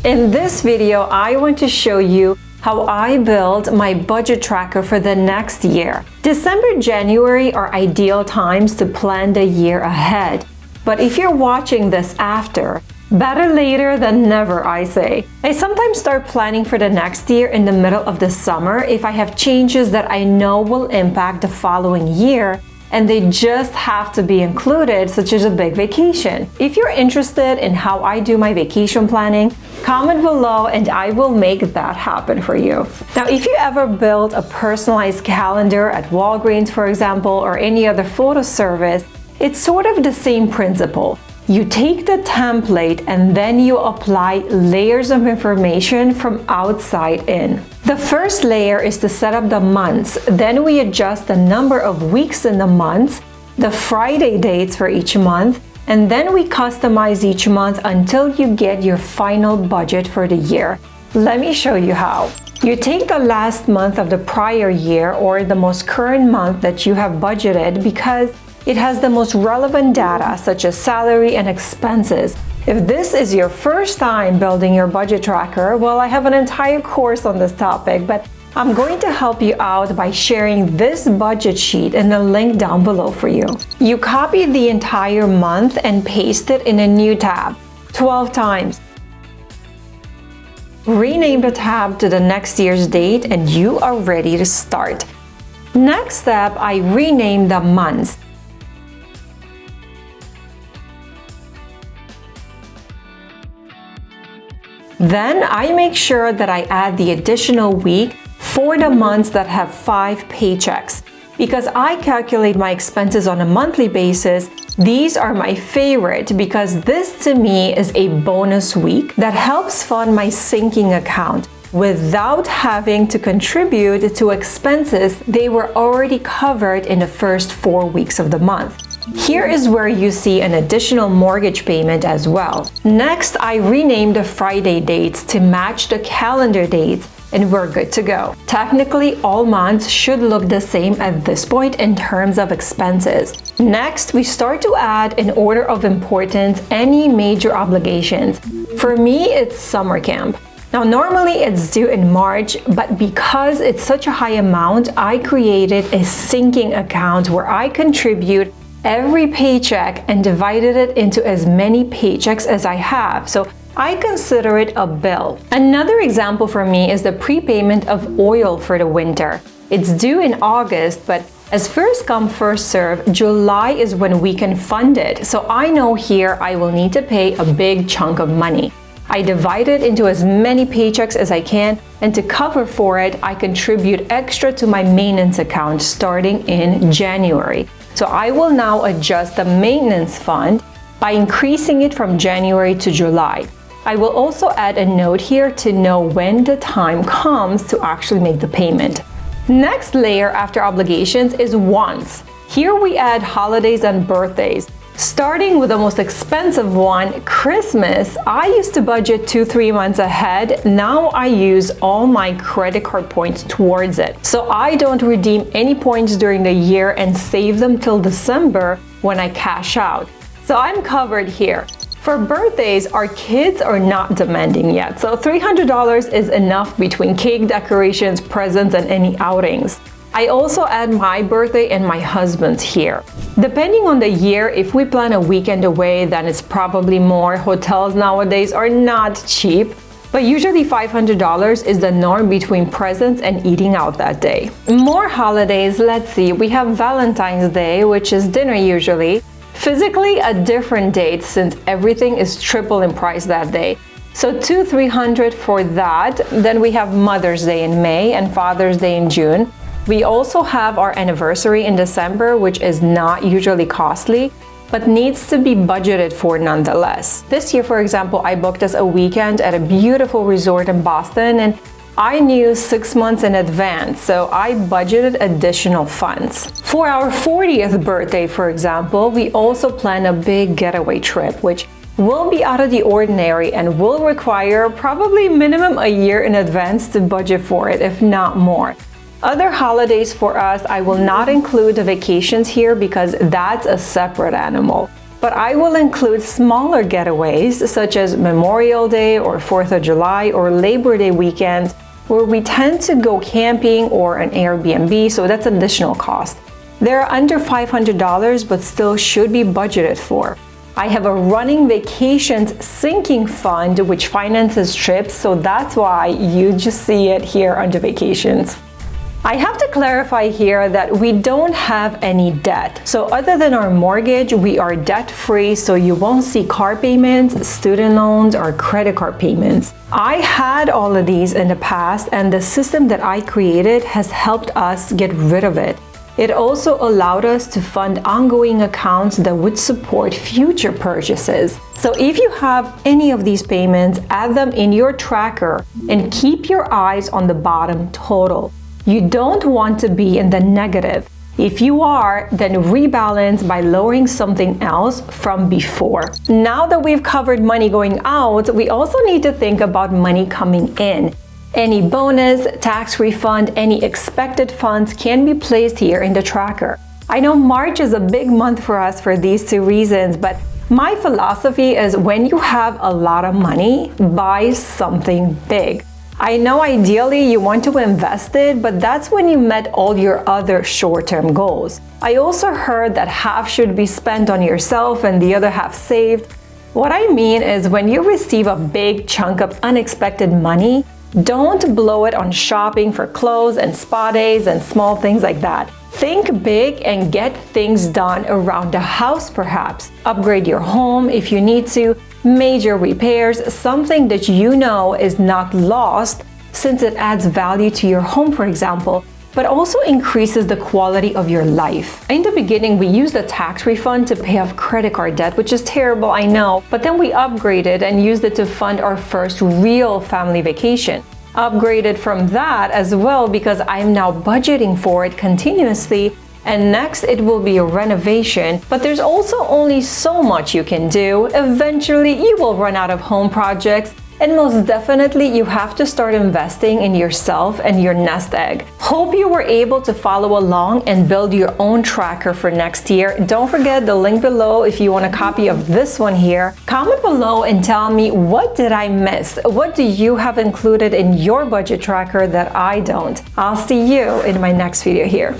In this video, I want to show you how I build my budget tracker for the next year. December, January are ideal times to plan the year ahead. But if you're watching this after, better later than never, I say. I sometimes start planning for the next year in the middle of the summer if I have changes that I know will impact the following year, and they just have to be included, such as a big vacation. If you're interested in how I do my vacation planning, comment below and I will make that happen for you. Now, if you ever build a personalized calendar at Walgreens, for example, or any other photo service, it's sort of the same principle. You take the template and then you apply layers of information from outside in. The first layer is to set up the months. Then we adjust the number of weeks in the months, the Friday dates for each month, and then we customize each month until you get your final budget for the year. Let me show you how. You take the last month of the prior year or the most current month that you have budgeted because it has the most relevant data such as salary and expenses. If this is your first time building your budget tracker, well, I have an entire course on this topic, but I'm going to help you out by sharing this budget sheet in the link down below for you. You copy the entire month and paste it in a new tab 12 times. Rename the tab to the next year's date and you are ready to start. Next step, I rename the months. Then I make sure that I add the additional week for the months that have 5 paychecks. Because I calculate my expenses on a monthly basis, these are my favorite because this to me is a bonus week that helps fund my sinking account without having to contribute to expenses they were already covered in the first 4 weeks of the month. Here is where you see an additional mortgage payment as well. Next, I rename the Friday dates to match the calendar dates and we're good to go. Technically, all months should look the same at this point in terms of expenses. Next, we start to add in order of importance any major obligations. For me, it's summer camp. Now, normally it's due in March, but because it's such a high amount, I created a sinking account where I contribute every paycheck and divided it into as many paychecks as I have. So I consider it a bill. Another example for me is the prepayment of oil for the winter. It's due in August, but as first come, first serve, July is when we can fund it. So I know here I will need to pay a big chunk of money. I divide it into as many paychecks as I can, and to cover for it, I contribute extra to my maintenance account starting in January. So I will now adjust the maintenance fund by increasing it from January to July. I will also add a note here to know when the time comes to actually make the payment. Next layer after obligations is wants. Here we add holidays and birthdays. Starting with the most expensive one, Christmas, I used to budget 2-3 months ahead. Now I use all my credit card points towards it. So I don't redeem any points during the year and save them till December when I cash out. So I'm covered here. For birthdays, our kids are not demanding yet. So $300 is enough between cake decorations, presents, and any outings. I also add my birthday and my husband's here. Depending on the year, if we plan a weekend away, then it's probably more. Hotels nowadays are not cheap, but usually $500 is the norm between presents and eating out that day. More holidays, let's see, we have Valentine's Day, which is dinner usually. Physically a different date since everything is triple in price that day. So $200-300 for that. Then we have Mother's Day in May and Father's Day in June. We also have our anniversary in December, which is not usually costly, but needs to be budgeted for nonetheless. This year, for example, I booked us a weekend at a beautiful resort in Boston, and I knew 6 months in advance, so I budgeted additional funds. For our 40th birthday, for example, we also plan a big getaway trip, which will be out of the ordinary and will require probably minimum a year in advance to budget for it, if not more. Other holidays for us, I will not include the vacations here because that's a separate animal. but I will include smaller getaways such as Memorial Day or 4th of July or Labor Day weekends where we tend to go camping or an Airbnb, so that's an additional cost. They're under $500 but still should be budgeted for. I have a running vacations sinking fund which finances trips, so that's why you just see it here under vacations. I have to clarify here that we don't have any debt. So other than our mortgage, we are debt-free, so you won't see car payments, student loans, or credit card payments. I had all of these in the past, and the system that I created has helped us get rid of it. It also allowed us to fund ongoing accounts that would support future purchases. So if you have any of these payments, add them in your tracker and keep your eyes on the bottom total. You don't want to be in the negative. If you are, then rebalance by lowering something else from before. Now that we've covered money going out, we also need to think about money coming in. Any bonus, tax refund, any expected funds can be placed here in the tracker. I know March is a big month for us for these two reasons, but my philosophy is when you have a lot of money, buy something big. I know ideally you want to invest it, but that's when you met all your other short-term goals. I also heard that half should be spent on yourself and the other half saved. What I mean is when you receive a big chunk of unexpected money, don't blow it on shopping for clothes and spa days and small things like that. Think big and get things done around the house perhaps. Upgrade your home if you need to, major repairs, something that you know is not lost since it adds value to your home, for example, but also increases the quality of your life. In the beginning, we used a tax refund to pay off credit card debt, which is terrible, I know, but then we upgraded and used it to fund our first real family vacation. Upgraded from that as well because I'm now budgeting for it continuously, and next it will be a renovation, but there's also only so much you can do. Eventually you will run out of home projects, and most definitely you have to start investing in yourself and your nest egg. Hope you were able to follow along and build your own tracker for next year. Don't forget the link below if you want a copy of this one here. Comment below and tell me, what did I miss? What do you have included in your budget tracker that I don't? I'll see you in my next video here.